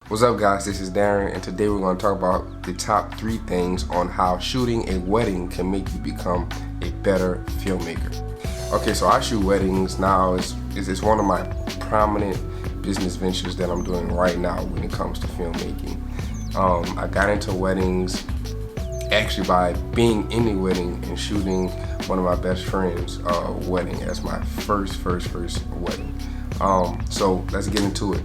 What's up, guys? This is Darren, and today we're going to talk about the top 3 things on how shooting a wedding can make you become a better filmmaker. Okay, so I shoot weddings now. It's one of my prominent business ventures that I'm doing right now when it comes to filmmaking. I got into weddings actually by being in a wedding and shooting one of my best friends' wedding as my first wedding. So let's get into it.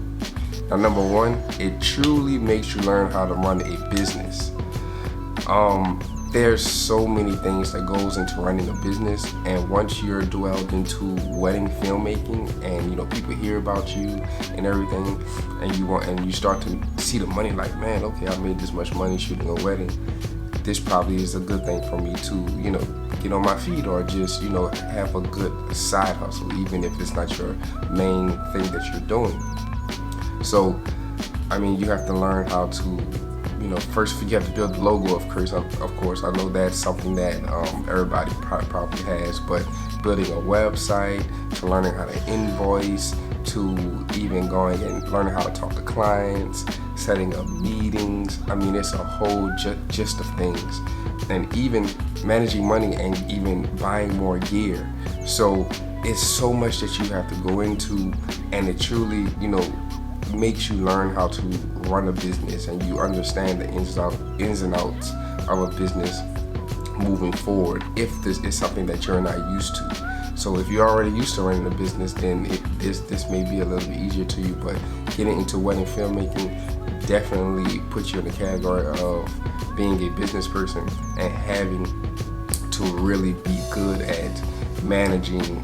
Now, number 1, it truly makes you learn how to run a business. There's so many things that goes into running a business, and once you're dwelled into wedding filmmaking, and people hear about you and everything, and you start to see the money, like, man, okay, I made this much money shooting a wedding. This probably is a good thing for me to, get on my feet, or just, have a good side hustle, even if it's not your main thing that you're doing. So, you have to learn how to, first you have to build the logo, of course. I know that's something that everybody probably has, but building a website, to learning how to invoice, to even going and learning how to talk to clients, setting up meetings. It's a whole gist of things, and even managing money and even buying more gear. So it's so much that you have to go into, and it truly, makes you learn how to run a business, and you understand the ins and outs of a business moving forward, if this is something that you're not used to. So if you're already used to running a business, then this may be a little bit easier to you, but getting into wedding filmmaking definitely puts you in the category of being a business person and having to really be good at managing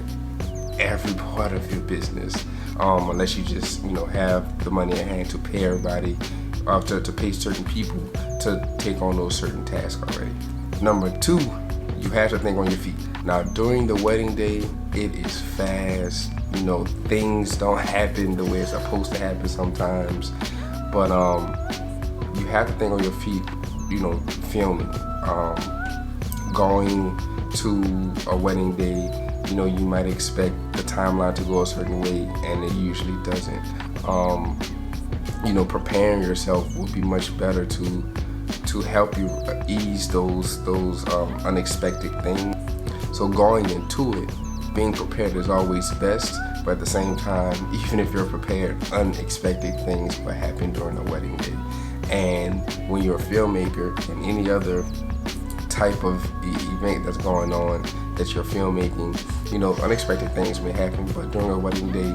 every part of your business. Unless you just have the money at hand to pay everybody, to pay certain people to take on those certain tasks already. Number 2, you have to think on your feet. Now, during the wedding day, it is fast. Things don't happen the way it's supposed to happen sometimes, but you have to think on your feet. Filming, going to a wedding day. You might expect the timeline to go a certain way, and it usually doesn't. Preparing yourself will be much better to help you ease those unexpected things. So going into it, being prepared is always best, but at the same time, even if you're prepared, unexpected things will happen during a wedding day. And when you're a filmmaker and any other type of event that's going on that you're filmmaking, unexpected things may happen. But during a wedding day,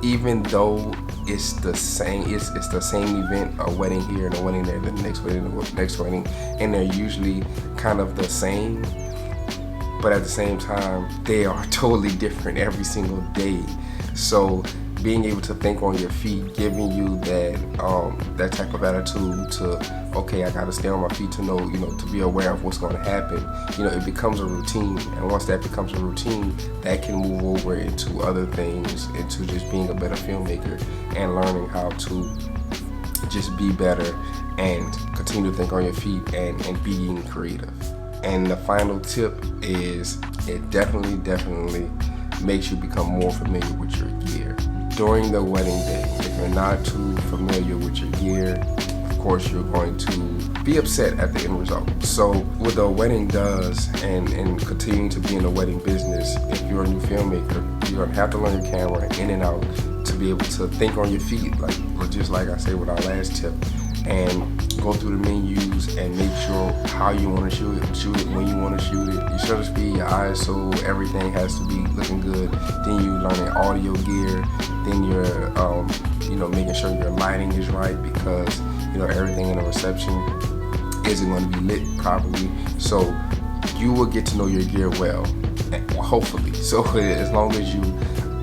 even though it's the same event, a wedding here and a wedding there, the next wedding, and they're usually kind of the same, but at the same time, they are totally different every single day. So being able to think on your feet, giving you that type of attitude to, okay, I gotta stay on my feet to know, to be aware of what's gonna happen. It becomes a routine, and once that becomes a routine, that can move over into other things, into just being a better filmmaker and learning how to just be better and continue to think on your feet and being creative. And the final tip is, it definitely makes you become more familiar with your gear. During the wedding day, if you're not too familiar with your gear, of course you're going to be upset at the end result. So what the wedding does, and continuing to be in the wedding business, if you're a new filmmaker, you're gonna have to learn your camera in and out to be able to think on your feet, just like I said with our last tip, and go through the menus and make sure how you want to shoot it, when you want to shoot it, your shutter speed, your ISO, everything has to be looking good. Then you learning audio gear, then you're making sure your lighting is right, because everything in the reception isn't going to be lit properly. So you will get to know your gear well, hopefully. So as long as you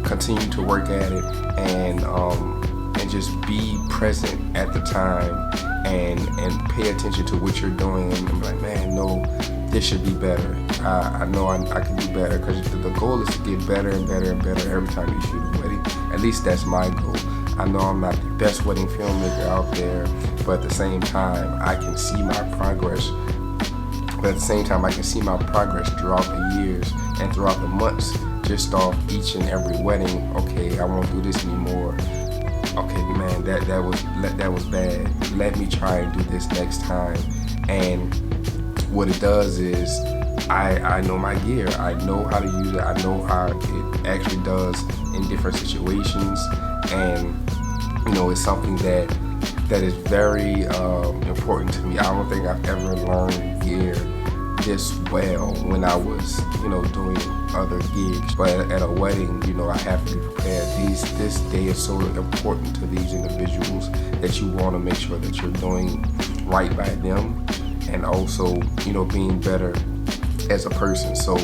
continue to work at it and just be present at the time and pay attention to what you're doing, and be like, man, no, this should be better. I know I can do better, because the goal is to get better and better and better every time you shoot a wedding. At least that's my goal. I know I'm not the best wedding filmmaker out there, but at the same time, I can see my progress. But at the same time, I can see my progress throughout the years and throughout the months, just off each and every wedding. Okay, I won't do this anymore. okay, man, that was bad. Let me try and do this next time. And what it does is I know my gear. I know how to use it. I know how it actually does in different situations. And it's something that is very important to me. I don't think I've ever learned gear this well when I was, doing other gigs. But at a wedding, I have to be prepared. This day is so important to these individuals that you want to make sure that you're doing right by them, and also, being better as a person. So,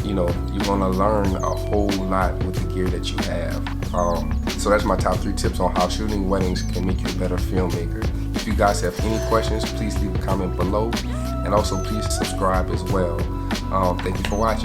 you're gonna learn a whole lot with the gear that you have. So that's my top 3 tips on how shooting weddings can make you a better filmmaker. If you guys have any questions, please leave a comment below, and also please subscribe as well. Thank you for watching.